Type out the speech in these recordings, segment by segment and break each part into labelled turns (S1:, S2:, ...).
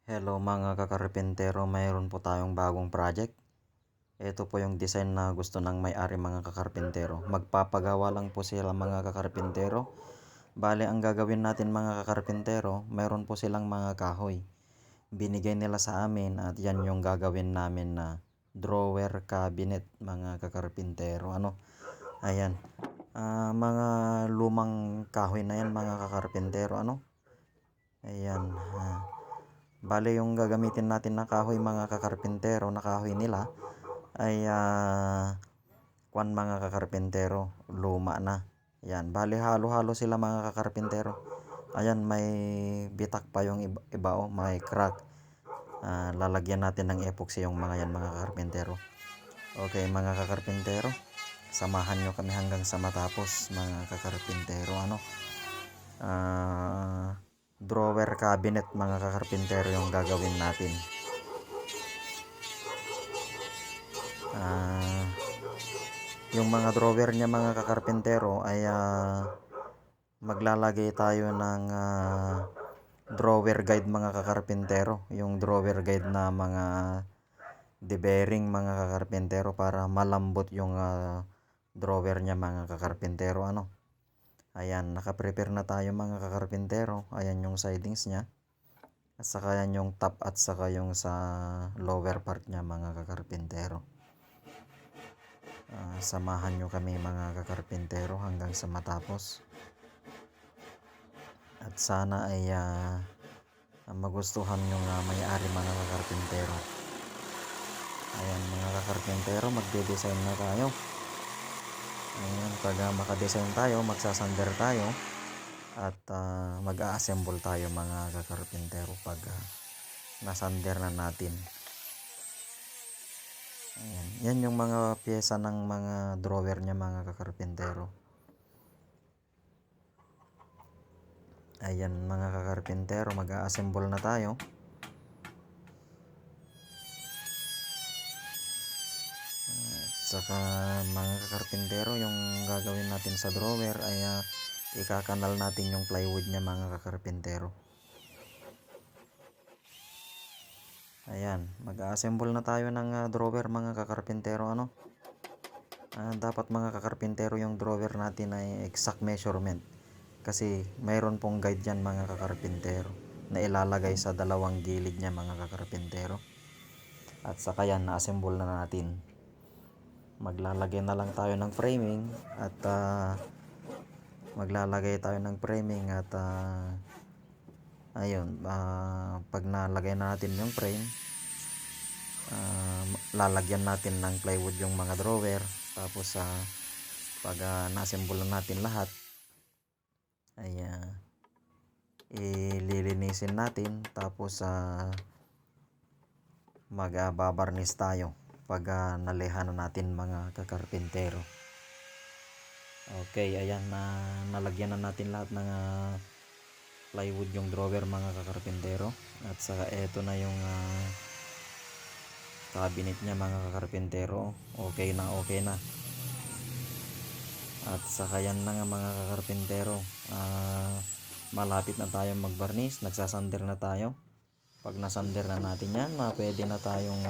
S1: Hello mga kakarpentero, mayroon po tayong bagong project. Ito po yung design na gusto ng may-ari mga kakarpentero. Magpapagawa lang po sila mga kakarpentero. Bale, ang gagawin natin mga kakarpentero, mayroon po silang mga kahoy. Binigay nila sa amin at yan yung gagawin namin na drawer cabinet mga kakarpentero. Ayan. Mga lumang kahoy na yan mga kakarpentero. Ayan. Bale, yung gagamitin natin na kahoy mga kakarpentero, na kahoy nila ay mga kakarpentero, luma na. Yan, bale halo-halo sila mga kakarpentero. Ayan, may bitak pa yung iba, may crack. Lalagyan natin ng epoxy yung mga yan mga kakarpentero. Okay mga kakarpentero, samahan nyo kami hanggang sa matapos mga kakarpentero. Drawer cabinet mga kakarpentero yung gagawin natin. Yung mga drawer niya mga kakarpentero ay maglalagay tayo ng drawer guide mga kakarpentero. Yung drawer guide na mga de-bearing mga kakarpentero para malambot yung drawer niya mga kakarpentero. Ayan, nakaprepare na tayo mga kakarpentero. Ayan yung sidings niya. At saka yan yung top at saka yung sa lower part niya mga kakarpentero. Samahan nyo kami mga kakarpentero hanggang sa matapos. At sana ay magustuhan nyo nga may-ari mga kakarpentero. Ayan mga kakarpentero, magde-design na tayo. Ayan, pag makadesign tayo, magsasander tayo. At mag-a-assemble tayo mga kakarpentero pag nasander na natin. Ayan, yan yung mga pyesa ng mga drawer niya mga kakarpentero. Ayan mga kakarpentero, mag-a-assemble na tayo. Saka mga kakarpentero, yung gagawin natin sa drawer ay ikakanal natin yung plywood niya mga kakarpentero. Ayan, mag-a-assemble na tayo ng drawer mga kakarpentero. Dapat mga kakarpentero yung drawer natin ay exact measurement. Kasi mayroon pong guide dyan mga kakarpentero na ilalagay sa dalawang gilid niya mga kakarpentero. At saka yan, na-assemble na natin. Maglalagay na lang tayo ng framing at ayun, pag nalagay na natin yung frame, lalagyan natin ng plywood yung mga drawer. Tapos pag na-assemble na natin lahat ay ililinisin natin. Tapos magbabarnis tayo pag nalihan na natin mga kakarpentero. Okay, ayan, nalagyan na natin lahat ng plywood yung drawer mga kakarpentero. At saka eto na yung cabinet niya mga kakarpentero. Okay na. At saka yan na nga mga kakarpentero, malapit na tayong magbarnis. Nagsasander na tayo. Pag nasander na natin yan, pwede na tayong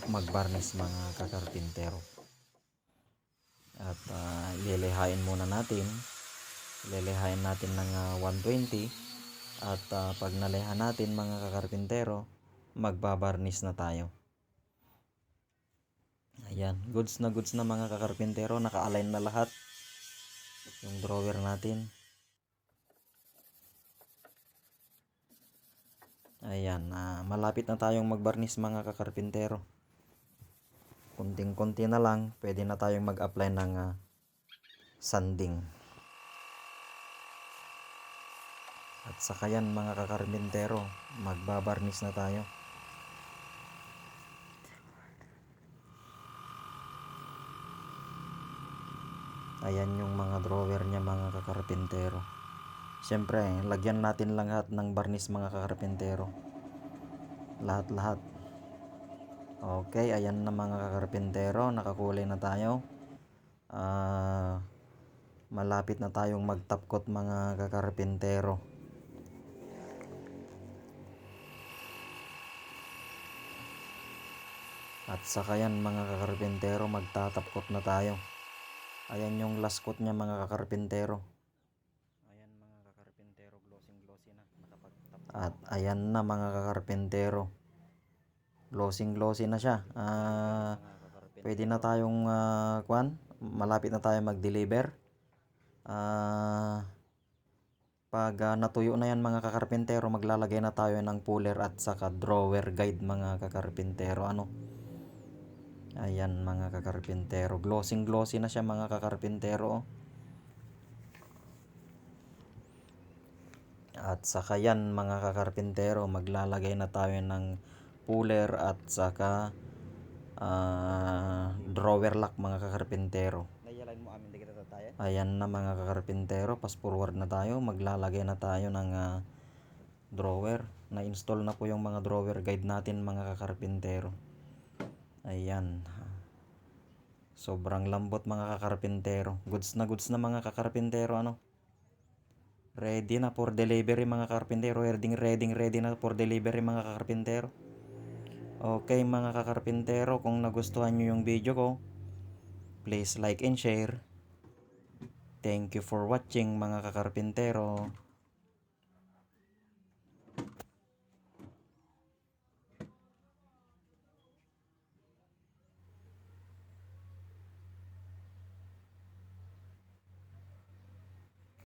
S1: magbarnis mga kakarpentero. At lilihain natin ng 120. At pag nalihan natin mga kakarpentero, magbabarnis na tayo. Ayan, goods na mga kakarpentero, naka-align na lahat yung drawer natin. Ayan, malapit na tayong magbarnis mga kakarpentero. Kunting-kunti na lang, pwede na tayong mag-apply ng sanding. At saka yan mga kakarpentero, magbabarnis na tayo. Ayan yung mga drawer niya mga kakarpentero. Siyempre, lagyan natin lang lahat ng barnis mga kakarpentero. Lahat. Okay, ayan na mga kakarpentero, nakakulay na tayo. Malapit na tayong mag-top coat mga kakarpentero. At saka yan mga kakarpintero, magtatapkot na tayo. Ayan yung last coat niya mga kakarpintero. Ayan mga kakarpintero, glossy na. At ayan na mga kakarpintero, glossy na siya. Pwede na tayong malapit na tayo mag-deliver. Pag natuyo na yan mga kakarpintero, maglalagay na tayo ng puller at saka drawer guide mga kakarpintero. Ayan mga kakarpintero, glossy na siya mga kakarpintero. At saka yan mga kakarpintero, maglalagay na tayo ng puller at saka drawer lock mga kakarpintero. Ayan na mga kakarpintero, fast forward na tayo, maglalagay na tayo ng drawer. Na-install na po yung mga drawer guide natin mga kakarpintero. Ayan, sobrang lambot mga kakarpintero, goods na mga kakarpintero. Ready na for delivery mga kakarpintero, ready na for delivery mga kakarpintero. Okay mga kakarpintero, kung nagustuhan nyo yung video ko, please like and share. Thank you for watching mga kakarpintero.